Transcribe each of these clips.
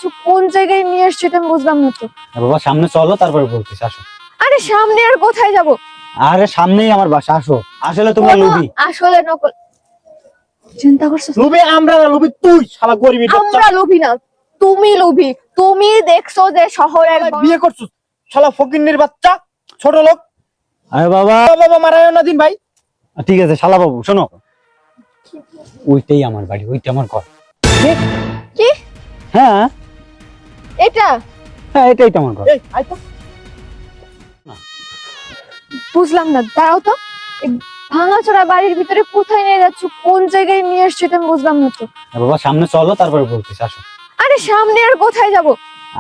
যাচ্ছ, কোন জায়গায় নিয়ে আসছো এটা আমি বুঝলাম না তো। বাবা সামনে চলো, তারপরে বলতেছি, আসো। আরে সামনে আর কোথায় যাব? আরে সামনেই আমার বাসা, আসো। আসলে তোমরা লোভী। আসলে নকল চিন্তা করছো? লোভী আমরা না, লোভী তুই, শালা গরিবের বাচ্চা। আমরা লোভী না, তুমি লোভী। তুমি দেখছো যে শহরের বিয়ে করছিস, শালা ফকিন্নির বাচ্চা, ছোট লোক। আরে বাবা, বাবা মারায়ও না দিন ভাই। ঠিক আছে শালা বাবু, শোনো, ওইটাই আমার বাড়ি, ওইটা আমার ঘর। কি হ্যাঁ এটা? হ্যাঁ, এটাই তো আমার ঘর। এই আয় তো। বুঝলাম না, দাঁড়াও তো। এই ভাঙাচোরা বাড়ির ভিতরে কোথায় নিয়ে যাচ্ছ, কোন জায়গায় নিয়ে আসছো এটা আমি বুঝলাম না তো। বাবা সামনে চলো, তারপরে বলতেছি, আসো। আরে সামনে আর কোথায় যাব?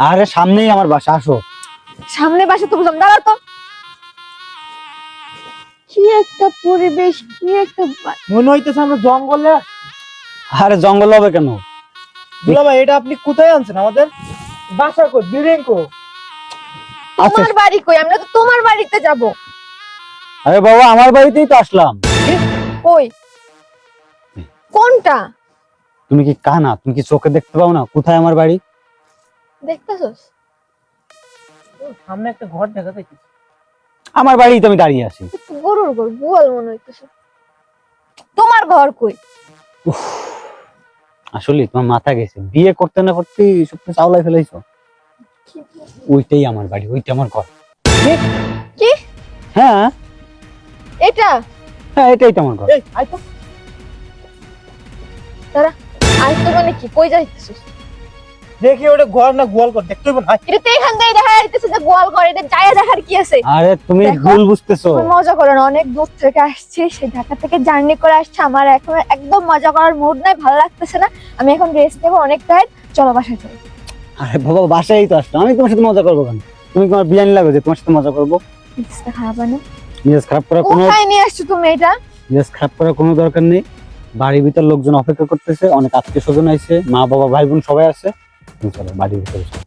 আরে সামনেই আমার বাসা, আসো। সামনে বাসা তো বুঝলাম, দাঁড়াও তো। কি একটা পরিবেশ, কি একটা মনে হইতেছে আমরা জঙ্গলে। আরে জঙ্গল হবে কেন? দুলা ভাই, এটা আপনি কোথায় আনছেন? আমাদের বাসা কই, বিল্ডিং কই? আচ্ছা, তোমার বাড়ি কই? আমরা তো তোমার বাড়িতে যাব। আরে বাবা আমার বাড়িতেই তো আসলাম। কই? কোনটা? তুমি কি কানা? তুমি কি চোখে দেখতে পাও না কোথায় আমার বাড়ি? দেখতেছস? সামনে একটা ঘর দেখা যাচ্ছে। আমার বাড়িই তো আমি দাঁড়িয়ে আছি। গরুর ঘর, গোয়াল মনে হইতেছে। তোমার ঘর কই? আসলে তোমার মাথা গেছে, বিয়ে করতে না করতে সব কিছু চাওলাই ফেলাইছো। ওইটাই আমার বাড়ি, ওইটা আমার ঘর। কি? হ্যাঁ এটা? হ্যাঁ, এটাই তো আমার ঘর। এই আয় তো। দাঁড়া, আজ তো মানে কি কই যাইতেছিস? দেখি ওটা ঘর না গোয়াল ঘর দেখতে হবে না। এটা তো এখান থেকে দেখা যাইতেছে যে গোয়াল ঘর, এটা যায় দেখার কি আছে? আরে তুমি দেখো, ভুল বুঝতেছো। তুমি মজা করো না, অনেক দূর থেকে আসছি, সেই ঢাকা থেকে জার্নি করে আসছে, আমার এখন একদম মজা করার মুড নাই, ভালো লাগতেছে না। আমি এখন রেস্ট নেবো, অনেক টায়ার্ড, চলো বাসায় চলো। আরে বাবা বাসায় তো আসলাম, আমি তোমার সাথে মজা করবো কেন? তুমি তোমার বিয়ানি লাগবে যে তোমার সাথে মজা করবো? মিক্সটা খারাপ হয় না? মেজাজ খারাপ করার কোনো কোথায় নিয়ে আসছো তুমি এটা? মেজাজ খারাপ করার কোনো দরকার নেই। বাড়ির ভিতর লোকজন অপেক্ষা করতেছে, অনেক আত্মীয় স্বজন আছে, মা বাবা ভাই বোন সবাই আছে। তুমি চলো বাড়ির ভিতরে চলো।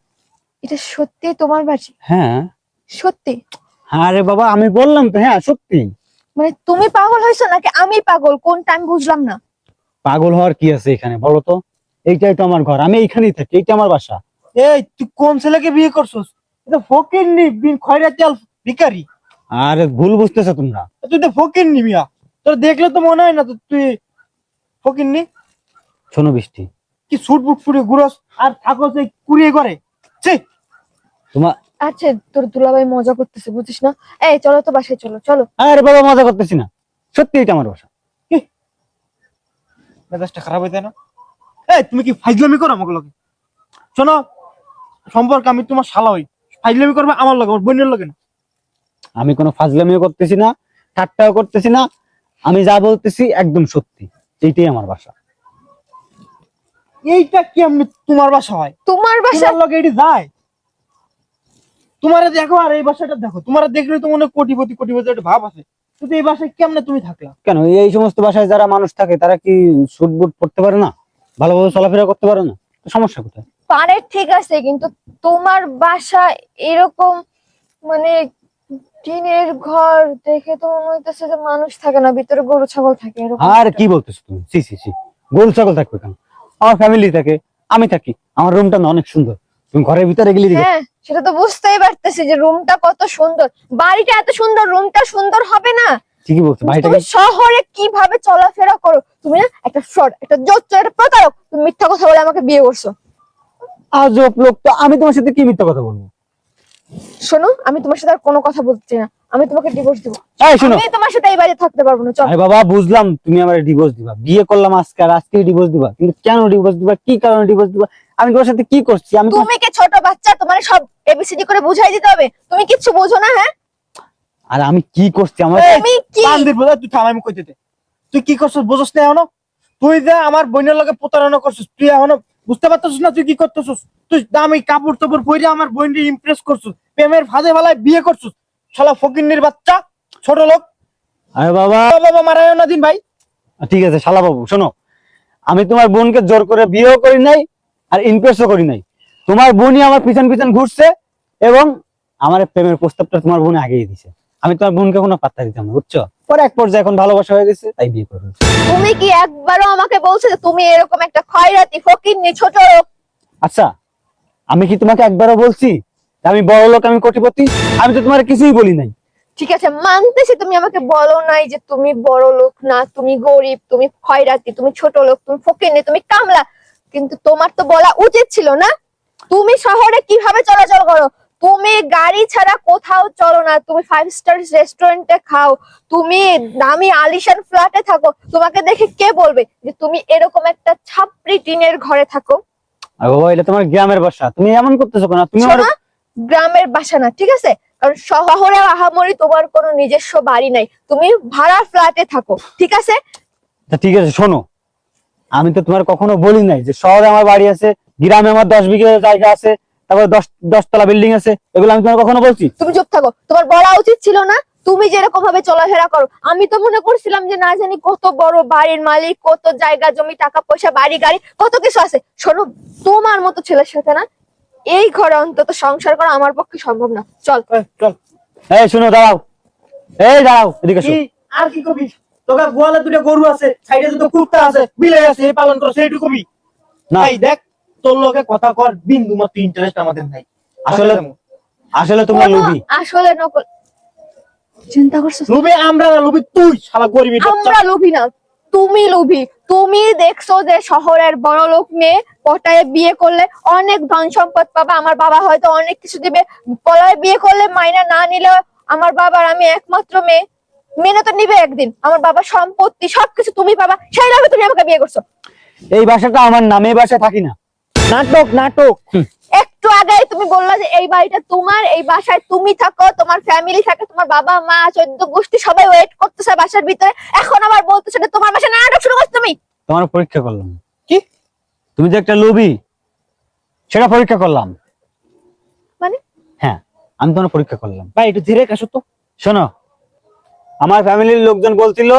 এটা সত্যি তোমার বাড়ি? হ্যাঁ সত্যি? আরে বাবা আমি বললাম তো, হ্যাঁ সত্যি। মানে তুমি পাগল হয়েছো নাকি আমি পাগল, কোনটা আমি বুঝলাম না। পাগল হওয়ার কি আছে এখানে বলো তো? এইটাই তো আমার ঘর, আমি এইখানেই থাকি, এইটা আমার বাসা। এই তুই কোন ছেলেকে বিয়ে করছিস? এটা ফকিন্নি বিন খয়রাতি আল ভিখারি। আরে ভুল বুঝতেছো তোমরা। তুই তো ফকিন্নি মিয়া, তোর দেখলে তো মনে হয় না তো তুই ফকিন্নি। শোনো বৃষ্টি, কি সুট বুট পুরে ঘুরস আর থাকো সেই কুড়িয়ে করে। ছি, তোমার আচ্ছা, তোর দুলাভাই মজা করতেছে বুঝিস না। এই চলো তো বাসায়, চলো চলো। আরে বাবা মজা করতেছি না, সত্যি এটা আমার বাসা। মেজাজটা খারাপ হইতে না। এই তুমি কি ফাইজলামি করো আমাকে লগে? শোনো, সম্পর্ক আমি তোমার শালা হই, ফাইজলামি করবে আমার লগে, আমার বোনের লগে না। আমি কোনো ফাজলামিও করতেছি না, ঠাট্টাও করতেছি না, আমি যা বলতেছি একদম সত্যি, এইটাই আমার বাসা। এইটা কি এমনি তোমার বাসা হয়? তোমার বাসা? তোমার লগে এটি যায়? তোমারে দেখো আর এই বাসাটা দেখো, তোমার দেখলে তো মনে হয় কোটিপতি কোটিপতি একটা ভাব আছে, কিন্তু এই বাসায় কেমনে তুমি থাকলা? কেন এই সমস্ত বাসায় যারা মানুষ থাকে তারা কি স্যুট বুট পরতে পারে না, ভালোভাবে চলাফেরা করতে পারে না? তো সমস্যা কোথায়? পারে ঠিক আছে, কিন্তু তোমার বাসা এরকম মানে টিনের ঘর দেখে তো মনে হইতেছে যে মানুষ থাকে না, ভিতরে গরু ছাগল থাকে এরকম আর একটা। কি বলতেছো তুমি? সি সি সি, গোল ছাগল থাকবে কেন? আমার ফ্যামিলি থাকে, আমি থাকি, আমার রুমটা না অনেক সুন্দর। তুমি ঘরের ভিতরে গেলে দেখো। হ্যাঁ, সেটা তো বুঝতেই পারতেছি যে রুমটা কত সুন্দর, বাড়িটা এত সুন্দর, রুমটা সুন্দর হবে না? ঠিকই বলছো, বাড়িটা তুমি শহরে কিভাবে চলাফেরা করো? তুমি না একটা ফ্রড, একটা জোচ্চোর, একটা প্রতারক। তুমি মিথ্যা কথা বলে আমাকে বিয়ে করছো। আজব লোক তো, আমি তোমার সাথে কি মিথ্যা কথা বলবো? শোনো, আমি তোমার সাথে আর কোনো কথা বলতে চাই না, আমি তোমাকে ডিভোর্স দিব। এই শোনো, আমি তোমার সাথে এই বাড়িতে থাকতে পারবো না, চল। আরে বাবা বুঝলাম তুমি আমার ডিভোর্স দিবা, বিয়ে করলাম আজকে আর আজকেই ডিভোর্স দিবা, কিন্তু কেন ডিভোর্স দিবা, কি কারণে ডিভোর্স দিবা? আমি তোমার সাথে কি করছি? আমি তুমি কি ছোট বাচ্চা? তোমার সব এবিসিডি করে বুঝাই দিতে হবে? তুমি কিচ্ছু বোঝো না? হ্যাঁ, আর আমি কি করছি? আমার এই, তুমি কি? বান্দির বোঝা, তুই থাম, আমি কইতে দে। তুই কি করছিস বুঝছ না এখনো? তুই যে আমার বোনের লগে প্রতারণা করছিস, তুই এখনো বুঝতে পারতেছিস না তুই কি করতেছিস? তুই দামি কাপড় চোপড় পরে আমার বোনকে ইমপ্রেস করছিস, প্রেমের ফাঁদে ফেলায় বিয়ে করছিস, শালা ফকিন্নির বাচ্চা, ছোট লোক। আরে বাবা, বাবা মারায়ও না দিন ভাই। ঠিক আছে শালা বাবু, শোনো, আমি তোমার বোনকে জোর করে বিয়েও করি নাই আর ইমপ্রেসও করি নাই। তোমার বোনই আমার পিছন পিছন ঘুরছে এবং আমার প্রেমের প্রস্তাবটা তোমার বোন আগেই দিছে। আমি তোমার বোনকে কোনো পাত্তা দিতাম না, বুঝছো? পরে এক পর্যায়ে এখন ভালোবাসা হয়ে গেছে, তাই বিয়ে করবো। তুমি কি একবারও আমাকে বলছো যে তুমি এরকম একটা খয়রাতি ফকিন্নি ছোট লোক? আচ্ছা আমি কি তোমাকে একবারও বলছি যে আমি বড় লোক, আমি কোটিপতি? আমি তো তোমার কিছুই বলি নাই। ঠিক আছে, মানতেছি তুমি আমাকে বলো নাই যে তুমি বড় লোক না, তুমি গরিব, তুমি খয়রাতি, তুমি ছোট লোক, তুমি ফকিন্নি, তুমি কামলা, কিন্তু তোমার তো বলা উচিত ছিল না? তুমি শহরে কিভাবে চলাচল করো? তুমি গাড়ি ছাড়া কোথাও চলো না, তুমি 5 স্টার রেস্টুরেন্টে খাও, তুমি দামি আলিশান ফ্ল্যাটে থাকো, তোমাকে দেখে কে বলবে যে তুমি এরকম একটা ছাপরি টিনের ঘরে থাকো? আর বাবা, এটা তোমার গ্রামের বাসা, তুমি এমন করতেছো কেন? তুমি আমার শোনা, গ্রামের বাসা না, ঠিক আছে? কারণ শহরে আহামরি তোমার কোনো নিজস্ব বাড়ি নাই, তুমি ভাড়া ফ্ল্যাটে থাকো, ঠিক আছে? তা ঠিক আছে, শোনো, আমি তো তোমার কখনো বলি নাই যে শহরে আমার বাড়ি আছে, গ্রামে আমার 10 বিঘা জায়গা আছে, তারপর 10 তলা বিল্ডিং আছে, এগুলো আমি তোমার কখনো বলছি? তুমি চুপ থাকো, তোমার বলা উচিত ছিল না? তুমি যেরকম ভাবে চলাফেরা করো, আমি তো মনে করছিলাম যে না জানি কত বড় বাড়ির মালিক, কত জায়গা জমি, টাকা পয়সা, বাড়ি গাড়ি, কত কিছু আছে। শোনো, তোমার মতো ছেলের সাথে না এই ঘরে অন্তত সংসার করা আমার পক্ষে সম্ভব না। চল। চল। এই শুনো, দাঁড়াও, এই দাঁড়াও, এদিকে এসো। কি আর কি কবি? তোকে গোয়ালে দুটো গরু আছে, সাইডে দুটো কুত্তা আছে, বিলাই আছে, এই পালন করছে, এইটুকু কবি? না, এই দেখ, তোর লোকে কথা কর বিন্দু মাত্র ইন্টারেস্ট আমাদের নাই। আসলে আসলে তোমরা লোভী। আসলে নকল চিন্তা করছো? লোভে আমরা না, লোভে তুই, শালা গরিবের বাচ্চা। আমরা লোভী না, তুমি লোভী। তুমি দেখছো যে শহরের বড় লোক মেয়ে পটায়ে বিয়ে করলে অনেক ধন সম্পদ পাবা, আমার বাবা হয়তো অনেক কিছু দিবে, পলায় বিয়ে করলে মাইনা না নিলে আমার বাবার, আমি একমাত্র মেয়ে, মেনে তো নিবে একদিন, আমার বাবার সম্পত্তি সবকিছু তুমি পাবা, সেই লোভে তুমি আমাকে বিয়ে করছো। এই বাসাটা আমার নামে, এই বাসায় থাকি না। নাটক নাটক। একটু আগে তুমি বললা যে এই বাড়িটা তোমার, এই বাসায় তুমি থাকো, তোমার ফ্যামিলি থাকে, তোমার বাবা মা 14 গোষ্ঠী সবাই ওয়েট করতেছে বাসার ভিতরে, এখন আবার বলতেছো যে তোমার বাসায় নাটক শুরু করছো তুমি। তোমার পরীক্ষা করলাম। কি? তুমি যে একটা লোভী, সেটা পরীক্ষা করলাম। মানে? হ্যাঁ, আমি তোমার পরীক্ষা করলাম। ভাই একটু ধীরে কাশো তো। শোনো, আমার ফ্যামিলির লোকজন বলছিল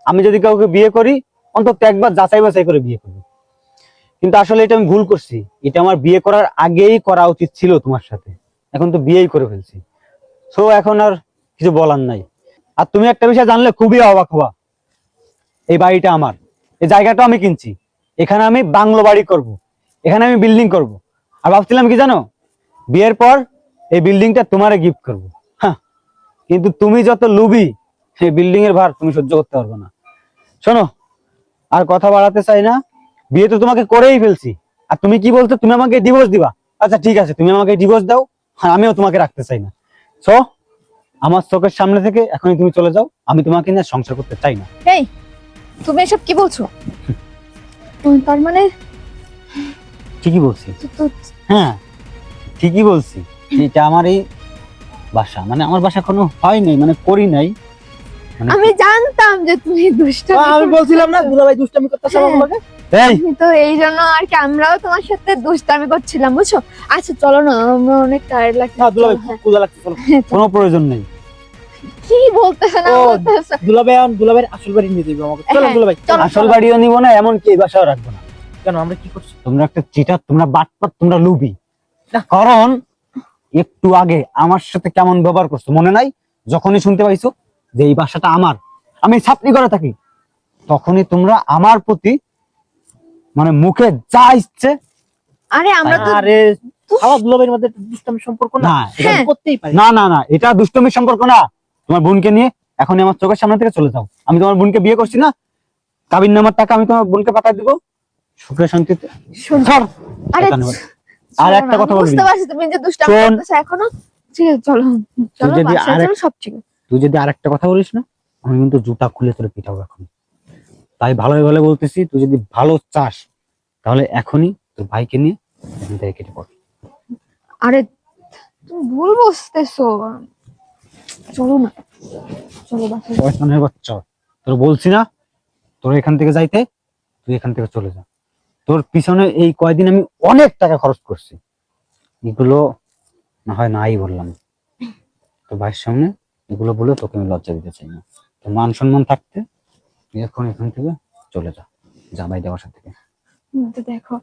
আমি যদি কাউকে বিয়ে করি অন্তত একবার যাচাই বাছাই করে বিয়ে করবো, কিন্তু আসলে এটা আমি ভুল করছি। এটা আমার বিয়ে করার আগেই করা উচিত ছিল তোমার সাথে, এখন তো বিয়েই করে ফেলছি, সো এখন আর কিছু বলার নাই। আর তুমি একটা বিষয় জানলে খুবই অবাক হবা, এই বাড়িটা আমার, এই জায়গাটা আমি কিনছি, এখানে আমি বাংলো বাড়ি করব, এখানে আমি বিল্ডিং করব। আর ভাবছিলাম কি জানো, বিয়ের পর এই বিল্ডিংটা তোমারে গিফট করব। হ্যাঁ, কিন্তু তুমি যত লুবি, সেই বিল্ডিং এর ভার তুমি সহ্য করতে পারবে না। শোনো, আর কথা বাড়াতে চাই না, বিয়ে তো তোমাকে করেই ফেলছি, আর তুমি কি বলছো তুমি আমাকে ডিভোর্স দিবা? আচ্ছা ঠিক আছে, তুমি আমাকে ডিভোর্স দাও, আর আমিও তোমাকে রাখতে চাই না। সো আমার চোখের সামনে থেকে এখনই তুমি চলে যাও, আমি তোমাকে নিয়ে সংসার করতে চাই না। এই, তুমি এসব কি বলছো? তার মানে ঠিকই বলছি। তো- হ্যাঁ, ঠিকই বলছি, এটা আমার এই বাসা, মানে আমার বাসা কোনো হয় নাই, মানে করি নাই, মানে আমি জানতাম যে তুমি দুষ্ট। আমি বলছিলাম না দুলাভাই দুষ্টামি করতেছে আমার লগে। এই আমি তো এই জন্য আর কি, আমরাও তোমার সাথে দুষ্টামি করছিলাম, বুঝছো? আচ্ছা চলো না, আমরা অনেক টায়ার্ড লাগছে। না দুলাভাই চলো, হ্যাঁ। ক্ষুধা লাগছে, চলো। কোনো প্রয়োজন নেই। কি বলতেছে না ও, বলতেছে? দুলাভাই এখন দুলাভাইয়ের আসল বাড়ি নিয়ে যাবে আমাকে। চলো হ্যাঁ, দুলাভাই। চলো, আসল চলো। বাড়িও নিব না, এমনকি এই বাসাও রাখবো না। কেন আমরা কি করছি? তোমরা একটা চিটার, তোমরা বাটপার, তোমরা লুবি। না। কারণ একটু আগে আমার সাথে কেমন ব্যবহার করছো মনে নাই? যখনই শুনতে পাইছো যে এই বাসাটা আমার, আমি ছাপনি করে থাকি, তখনই তোমরা আমার প্রতি মানে মুখে যা ইচ্ছে। আরে আমরা তো আরে খাওয়া দুলাভাইয়ের মধ্যে একটা দুষ্টামি সম্পর্ক না, না, এটা হ্যাঁ। করতেই পারি। না না না, এটা দুষ্টমির সম্পর্ক না। তোমার বোনকে নিয়ে এখনই আমার চোখের সামনে থেকে চলে যাও। আমি তোমার বোনকে বিয়ে করছি না, কাবিন নামার টাকা আমি তোমার বোনকে পাঠিয়ে দেবো সুখে শান্তিতে। শোনো। ছাড়। আরে ধন্যবাদ। আর চলো একটা না, কথা বলবি বুঝতে না। পারছি তুমি যে দুষ্টামি শোন। করতেছো এখনো। ঠিক আছে চলো, চলো যদি বাসায় আরেক- চলো, সব ঠিক আছে। তুই যদি আরেকটা কথা বলিস না, আমি কিন্তু জুতা খুলে তোর পিটাবো এখন। তাই ভালো ভালো বলতেছি, তুই যদি ভালো চাস তাহলে এখনই তোর ভাইকে নিয়ে এখান থেকে কেটে পড়। আরে তুমি ভুল বুঝতেছো, চলো না, চলো বাসায়। পয়সনের বাচ্চা, তোর বলছি না তোর এখান থেকে যাইতে, তুই এখান থেকে চলে যা। তোর পিছনে এই কয়দিন আমি অনেক টাকা খরচ করছি, এগুলো না হয় নাই বললাম, তোর ভাইয়ের সামনে এগুলো বলে তোকে আমি লজ্জা দিতে চাই না। তোর মান সম্মান থাকতে তুই এখন এখান থেকে চলে যা, জামাই দেওয়ার সাথে থেকে। তো দেখো,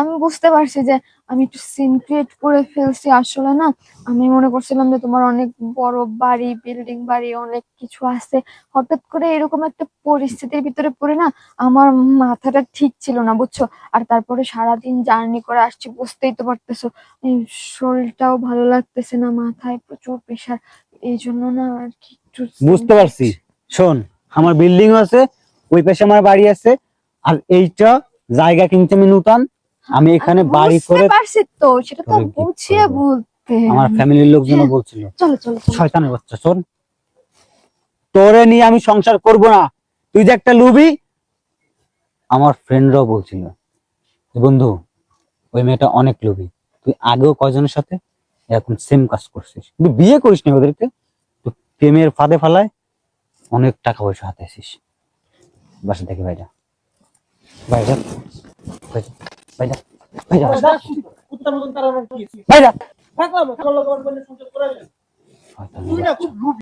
আমি বুঝতে পারছি যে আমি একটু সিন ক্রিয়েট করে ফেলছি আসলে না। আমি মনে করছিলাম যে তোমার অনেক বড় বাড়ি, বিল্ডিং বাড়ি, অনেক কিছু আছে। হঠাৎ করে এরকম একটা পরিস্থিতির ভিতরে পড়ে না আমার মাথাটা ঠিক ছিল না, বুঝছো? আর তারপরে সারাদিন জার্নি করে আসছি, বুঝতেই তো পারতেছো। এই শরীরটাও ভালো লাগতেছে না, মাথায় প্রচুর প্রেশার। এই জন্য না আর কি একটু বুঝতে পারছি। শোন, আমার বিল্ডিং আছে, ওই পাশে আমার বাড়ি আছে, আর এইটা জায়গা কিনতে আমি নতুন, আমি এখানে বাড়ি বুঝতে করে পারছি তো, সেটা তো তোরে gift বুঝিয়ে করবো। বলতে। আমার ফ্যামিলির লোকজনও হ্যাঁ, বলছিল চলো চলো চলো। শয়তানের বাচ্চা, শোন, তোরে নিয়ে আমি সংসার করব না, তুই যে একটা লুবি। আমার ফ্রেন্ডরাও বলছিল যে, বন্ধু, ওই মেয়েটা অনেক লোভী, তুই আগেও কয়জনের সাথে এরকম সেম কাজ করছিস, কিন্তু বিয়ে করিস না ওদেরকে, তুই প্রেমের ফাঁদে ফালায় অনেক টাকা পয়সা হাতাইছিস। বাসা থেকে বাইরে বাইরে বাইরে বাইরে কুত্তার মতন তাড়ানোর কি আছে? বাইরে থাকলাম, থাকলাম, আমার বোনের সংসার করাইলেন। শয়তানের তুই না বাচ্চা। খুব